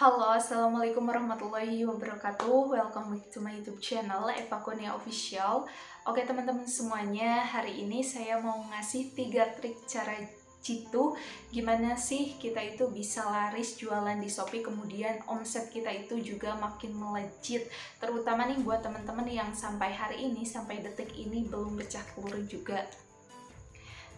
Halo, Assalamualaikum warahmatullahi wabarakatuh. Welcome back to my YouTube channel, Eva Kurnia Official. Oke teman-teman semuanya, hari ini saya mau ngasih 3 trik cara jitu gimana sih kita itu bisa laris jualan di Shopee, kemudian omset kita itu juga makin melejit. Terutama nih buat teman-teman yang sampai hari ini, sampai detik ini belum pecah telur juga.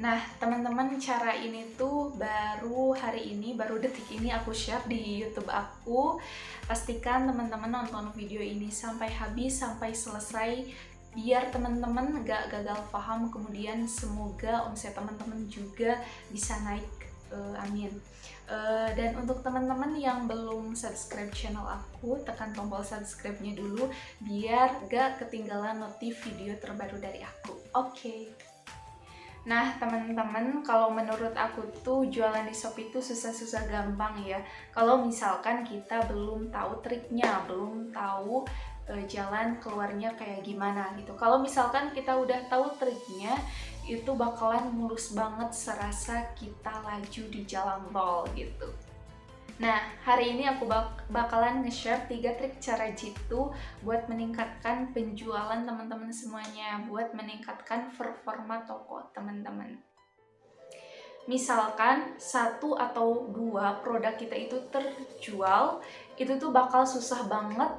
Nah, teman-teman, cara ini tuh baru hari ini, baru detik ini aku share di YouTube aku. Pastikan teman-teman nonton video ini sampai habis, sampai selesai, biar teman-teman gak gagal paham, kemudian semoga omset teman-teman juga bisa naik, amin. Dan untuk teman-teman yang belum subscribe channel aku, tekan tombol subscribe-nya dulu, biar gak ketinggalan notif video terbaru dari aku. Oke. Nah teman-teman, kalau menurut aku tuh jualan di Shopee itu susah-susah gampang ya. Kalau misalkan kita belum tahu triknya, belum tahu jalan keluarnya kayak gimana gitu. Kalau misalkan kita udah tahu triknya, itu bakalan mulus banget serasa kita laju di jalan tol gitu. Nah, hari ini aku bakalan nge-share 3 trik cara jitu buat meningkatkan penjualan teman-teman semuanya, buat meningkatkan performa toko teman-teman. Misalkan 1 atau 2 produk kita itu terjual, itu tuh bakal susah banget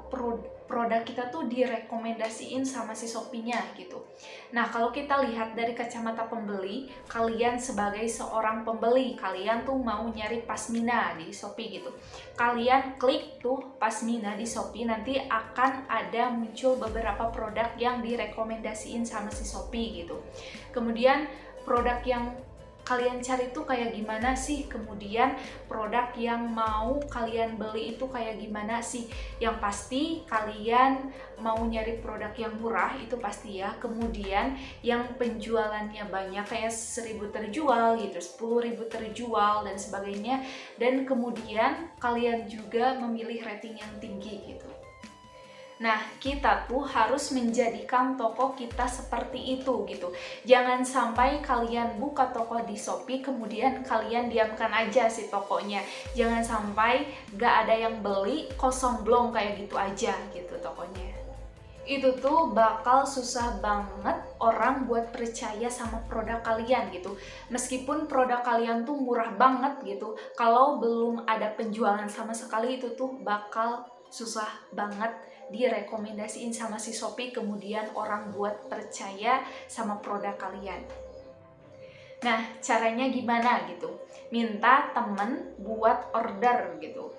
produk kita tuh direkomendasiin sama si Shopee-nya gitu. Nah, kalau kita lihat dari kacamata pembeli, kalian sebagai seorang pembeli, kalian tuh mau nyari pasmina di Shopee gitu. Kalian klik tuh pasmina di Shopee, nanti akan ada muncul beberapa produk yang direkomendasiin sama si Shopee gitu. Kemudian produk yang kalian cari itu kayak gimana sih, kemudian produk yang mau kalian beli itu kayak gimana sih. Yang pasti kalian mau nyari produk yang murah, itu pasti ya. Kemudian yang penjualannya banyak, kayak 1000 terjual gitu, 10.000 terjual dan sebagainya. Dan kemudian kalian juga memilih rating yang tinggi gitu. Nah, kita tuh harus menjadikan toko kita seperti itu gitu. Jangan sampai kalian buka toko di Shopee, kemudian kalian diamkan aja si tokonya. Jangan sampai gak ada yang beli, kosong blong kayak gitu aja gitu tokonya. Itu tuh bakal susah banget orang buat percaya sama produk kalian gitu. Meskipun produk kalian tuh murah banget gitu, kalau belum ada penjualan sama sekali, itu tuh bakal susah banget direkomendasiin sama si Shopee, kemudian orang buat percaya sama produk kalian. Nah, caranya gimana gitu? Minta temen buat order gitu.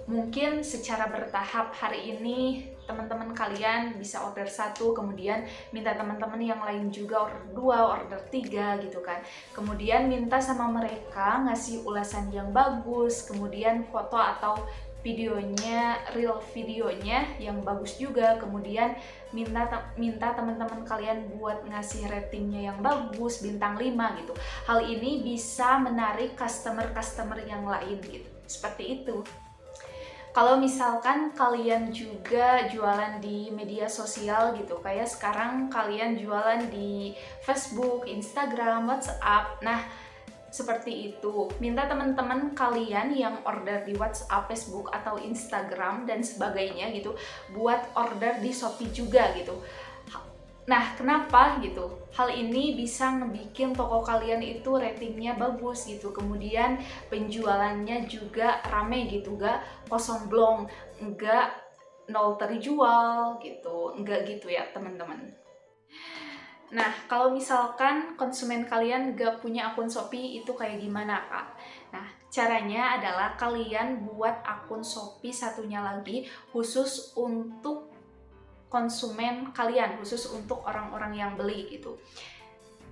Mungkin secara bertahap, hari ini teman-teman kalian bisa order 1, kemudian minta teman-teman yang lain juga order 2, order 3 gitu kan. Kemudian minta sama mereka ngasih ulasan yang bagus, kemudian foto atau videonya, real videonya yang bagus juga. Kemudian minta teman-teman kalian buat ngasih ratingnya yang bagus, bintang 5 gitu. Hal ini bisa menarik customer-customer yang lain gitu. Seperti itu. Kalau misalkan kalian juga jualan di media sosial gitu, kayak sekarang kalian jualan di Facebook, Instagram, WhatsApp, nah seperti itu. Minta teman-teman kalian yang order di WhatsApp, Facebook, atau Instagram dan sebagainya gitu, buat order di Shopee juga gitu. Nah, kenapa gitu? Hal ini bisa ngebikin toko kalian itu ratingnya bagus gitu. Kemudian penjualannya juga rame gitu, gak kosong blong, enggak nol terjual gitu, enggak gitu ya teman-teman. Nah, kalau misalkan konsumen kalian gak punya akun Shopee, itu kayak gimana Kak? Nah, caranya adalah kalian buat akun Shopee satunya lagi khusus untuk konsumen kalian, khusus untuk orang-orang yang beli gitu.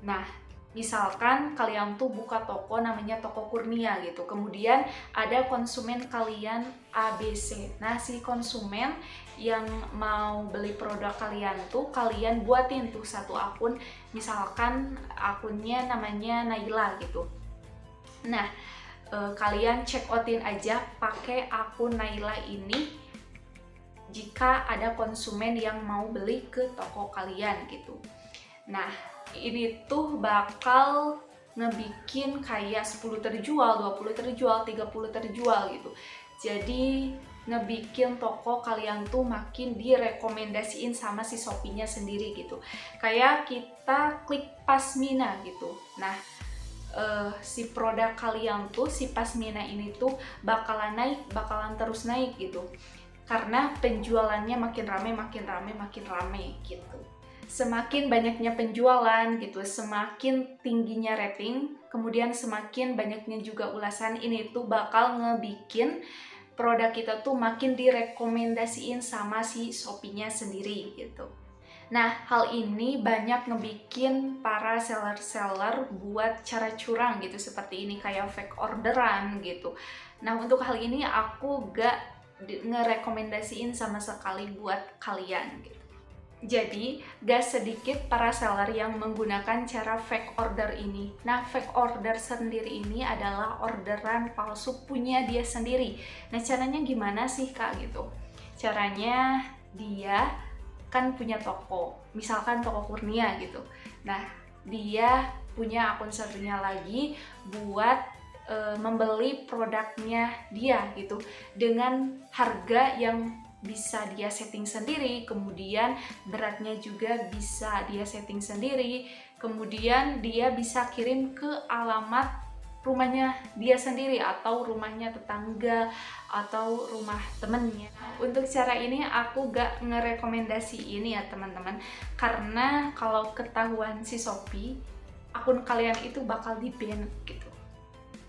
Nah, misalkan kalian tuh buka toko namanya Toko Kurnia gitu, kemudian ada konsumen kalian ABC. Nah, si konsumen yang mau beli produk kalian tuh, kalian buatin tuh satu akun, misalkan akunnya namanya Naila gitu. Nah, kalian check outin aja pakai akun Naila ini jika ada konsumen yang mau beli ke toko kalian gitu. Nah, ini tuh bakal ngebikin kayak 10 terjual, 20 terjual, 30 terjual gitu. Jadi ngebikin toko kalian tuh makin direkomendasiin sama si Shopee-nya sendiri gitu. Kayak kita klik Pasmina gitu. Nah, si produk kalian tuh, si Pasmina ini tuh bakalan naik, bakalan terus naik gitu. Karena penjualannya makin rame gitu. Semakin banyaknya penjualan gitu, semakin tingginya rating, kemudian semakin banyaknya juga ulasan, ini tuh bakal ngebikin produk kita tuh makin direkomendasiin sama si Shopee-nya sendiri gitu. Nah, hal ini banyak ngebikin para seller-seller buat cara curang gitu, seperti ini kayak fake orderan gitu. Nah, untuk hal ini aku gak ngerekomendasiin sama sekali buat kalian gitu. Jadi, gak sedikit para seller yang menggunakan cara fake order ini. Nah, fake order sendiri ini adalah orderan palsu punya dia sendiri. Nah, caranya gimana sih, Kak? Gitu. Caranya dia kan punya toko, misalkan toko Kurnia gitu. Nah, dia punya akun satunya lagi buat membeli produknya dia gitu dengan harga yang bisa dia setting sendiri, kemudian beratnya juga bisa dia setting sendiri, kemudian dia bisa kirim ke alamat rumahnya dia sendiri atau rumahnya tetangga atau rumah temennya. Untuk cara ini aku gak ngerekomendasiin ya teman-teman, karena kalau ketahuan si Shopee, akun kalian itu bakal di-ban gitu,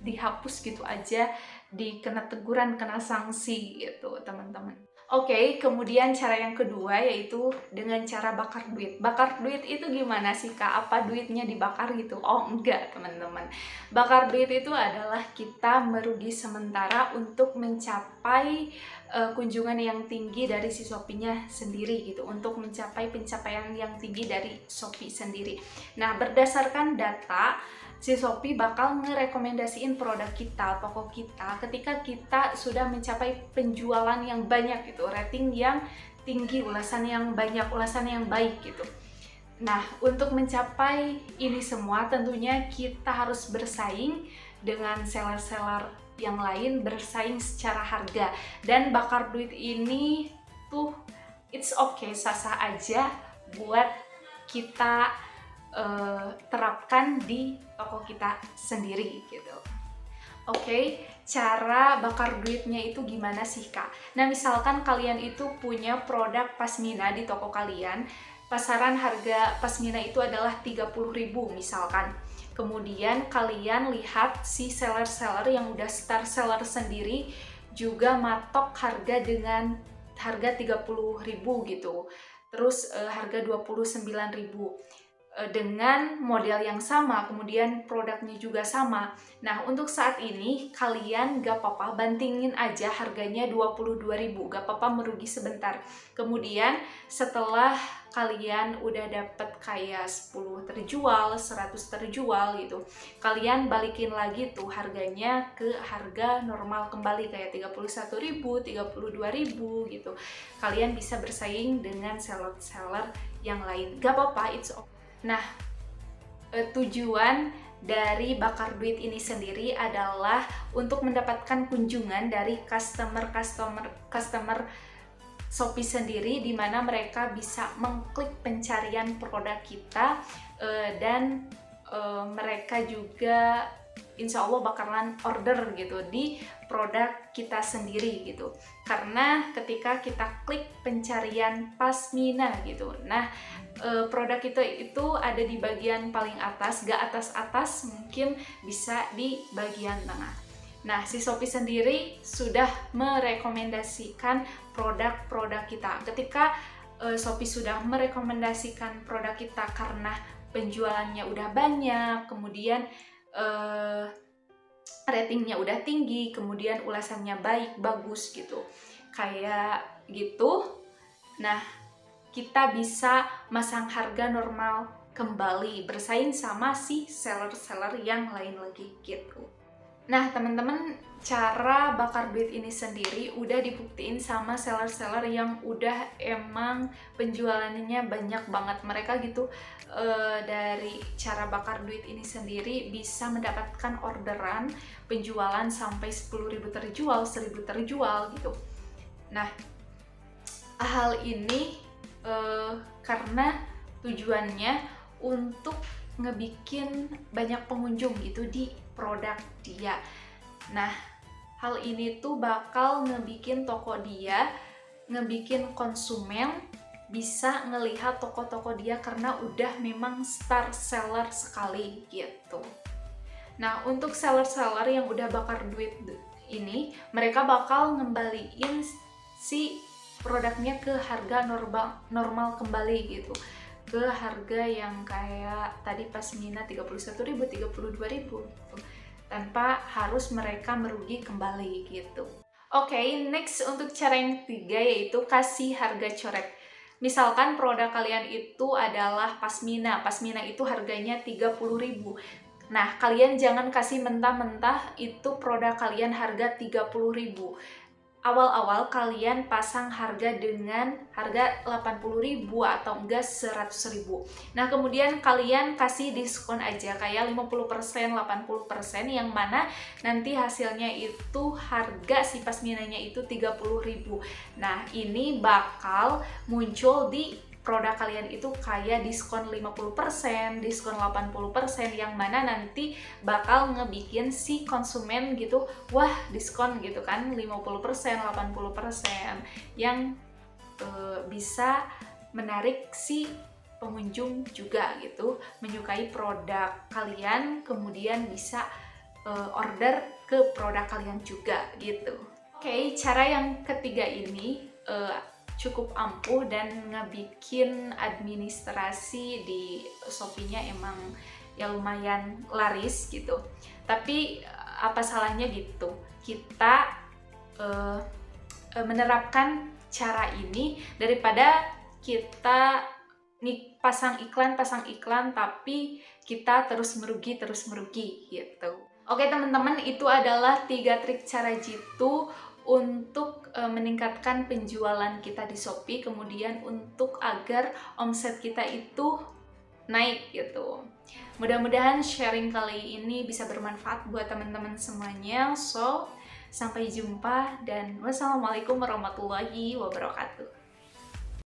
dihapus gitu aja, dikena teguran, kena sanksi gitu teman-teman. Oke, kemudian cara yang kedua yaitu dengan cara bakar duit. Bakar duit itu gimana sih, Kak? Apa duitnya dibakar gitu? Oh, enggak, teman-teman. Bakar duit itu adalah kita merugi sementara untuk mencapai kunjungan yang tinggi dari si Shopee-nya sendiri gitu, untuk mencapai pencapaian yang tinggi dari Shopee sendiri. Nah, berdasarkan data, si Shopee bakal ngerekomendasiin produk kita, toko kita, ketika kita sudah mencapai penjualan yang banyak gitu, rating yang tinggi, ulasan yang banyak, ulasan yang baik gitu. Nah, untuk mencapai ini semua tentunya kita harus bersaing dengan seller-seller yang lain, bersaing secara harga. Dan bakar duit ini tuh it's okay, sah-sah aja buat kita terapkan di toko kita sendiri gitu. Oke, cara bakar duitnya itu gimana sih, Kak? Nah, misalkan kalian itu punya produk Pasmina di toko kalian, pasaran harga Pasmina itu adalah 30.000 misalkan. Kemudian kalian lihat si seller-seller yang udah star seller sendiri juga matok harga dengan harga 30.000 gitu. Terus harga 29.000 dengan model yang sama, kemudian produknya juga sama. Nah, untuk saat ini kalian gak apa-apa bantingin aja harganya 22.000, gak apa-apa merugi sebentar. Kemudian setelah kalian udah dapet kayak 10 terjual, 100 terjual gitu, kalian balikin lagi tuh harganya ke harga normal kembali kayak 31.000, 32.000 gitu. Kalian bisa bersaing dengan seller-seller yang lain. Gak apa-apa, it's okay. Nah, tujuan dari bakar duit ini sendiri adalah untuk mendapatkan kunjungan dari customer Shopee sendiri, di mana mereka bisa mengklik pencarian produk kita dan mereka juga insya Allah bakalan order gitu di produk kita sendiri gitu. Karena ketika kita klik pencarian Pasmina gitu, nah produk kita itu ada di bagian paling atas, gak atas-atas, mungkin bisa di bagian tengah. Nah, si Shopee sendiri sudah merekomendasikan produk-produk kita. Ketika Shopee sudah merekomendasikan produk kita karena penjualannya udah banyak, kemudian ratingnya udah tinggi, kemudian ulasannya baik, bagus gitu, kayak gitu. Nah, kita bisa masang harga normal kembali, bersaing sama si seller-seller yang lain lagi gitu. Nah, teman-teman, cara bakar duit ini sendiri udah dibuktiin sama seller-seller yang udah emang penjualannya banyak banget. Mereka gitu dari cara bakar duit ini sendiri bisa mendapatkan orderan penjualan sampai 10.000 terjual, 1.000 terjual gitu. Nah, hal ini karena tujuannya untuk ngebikin banyak pengunjung gitu di produk dia. Nah, hal ini tuh bakal ngebikin toko dia, ngebikin konsumen bisa ngelihat toko-toko dia karena udah memang star seller sekali gitu. Nah, untuk seller-seller yang udah bakar duit ini, mereka bakal ngembaliin si produknya ke harga normal kembali gitu, ke harga yang kayak tadi pasmina 31.000, 32.000 gitu, tanpa harus mereka merugi kembali gitu. Oke, next untuk cara yang ketiga yaitu kasih harga coret. Misalkan produk kalian itu adalah pasmina. Pasmina itu harganya 30.000. Nah, kalian jangan kasih mentah-mentah itu produk kalian harga 30.000. Awal-awal kalian pasang harga dengan harga 80.000 atau enggak 100.000. Nah, kemudian kalian kasih diskon aja kayak 50%, 80% yang mana nanti hasilnya itu harga si pasminanya itu 30.000. Nah, ini bakal muncul di produk kalian itu kayak diskon 50%, diskon 80% yang mana nanti bakal ngebikin si konsumen gitu, wah diskon gitu kan 50%, 80% yang bisa menarik si pengunjung juga gitu, menyukai produk kalian, kemudian bisa order ke produk kalian juga gitu. Oke, cara yang ketiga ini cukup ampuh dan ngebikin administrasi di Shopee-nya emang ya lumayan laris gitu. Tapi apa salahnya gitu kita menerapkan cara ini daripada kita nih pasang iklan tapi kita terus merugi gitu. Oke teman-teman, itu adalah 3 trik cara jitu untuk meningkatkan penjualan kita di Shopee, kemudian untuk agar omset kita itu naik gitu. Mudah-mudahan sharing kali ini bisa bermanfaat buat teman-teman semuanya. So, sampai jumpa dan wassalamualaikum warahmatullahi wabarakatuh.